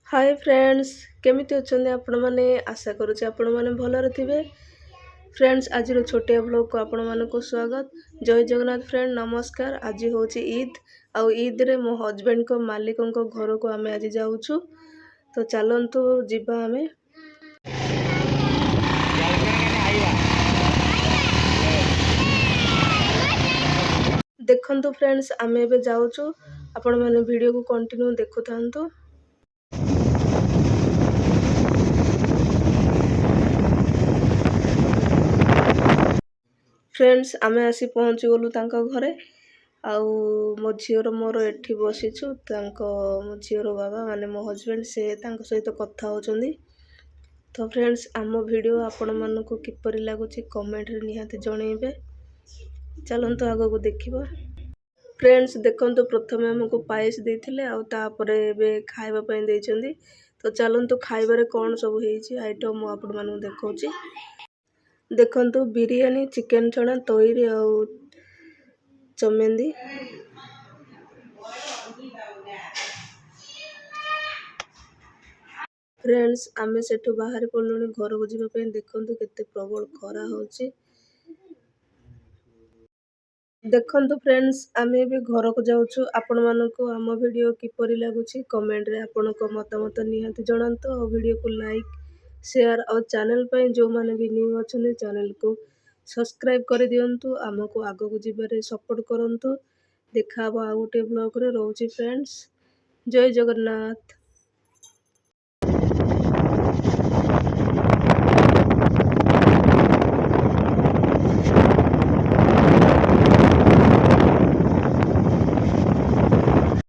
Hi friends केमिति अछंदे आपण माने आशा करूचे आपण माने भलरे थिबे। फ्रेंड्स आज छोटिया ब्लॉग को आपण मानको स्वागत। जय जगन्नाथ फ्रेंड नमस्कार। आज होची ईद आउ ईद रे मो हस्बैंड को मालिकों को घर को आमे आज जाउछु। तो चलंतु जिबा आमे। देखंतु फ्रेंड्स आमे एबे जाउछु। आपण माने वीडियो को कंटिन्यू देखु थांतु। फ्रेंड्स आमे आसी पहुँची गलु तांका घरे आउ मो झीर मोर एठी बसिछु। मो झीर बाबा माने मो हस्बैंड से तांका सहित कथा होचंदी। तो फ्रेंड्स आम वीडियो आपण मानको किपरि लागुची कमेंट रे निहाती जणैबे। चलंतु आगो को देखिबा। फ्रेंड्स देखंतु प्रथमे हमको पायस देथिले आउ तापरे एबे खाइबा पई देइचंदी। तो चलंतु खाइबारे कोन सब हेइची आइटम मो आपण मानको देखौची। देखंतु बिरयानी चिकन छणा तोइरी आउ चमेंदी। फ्रेंड्स आमे सेठु बाहर पड़लुनी घर को जीवा पे। देखंतु केते प्रबल खरा होची। देखंतु फ्रेंड्स आमे भी घर को जाउछु। आपण मानको आम वीडियो किपरि लागुची कमेंट रे आपनको मतामत निहाती जणांतु। और वीडियो को लाइक शेयर और चैनल पे जो माने भी न्यू अछन चैनल को सब्सक्राइब कर दियंतु। आमको आगो को जीवारे सपोर्ट करंतु। देखा आ गोटे ब्लॉग रे रहउची फ्रेंड्स। जय जगन्नाथ।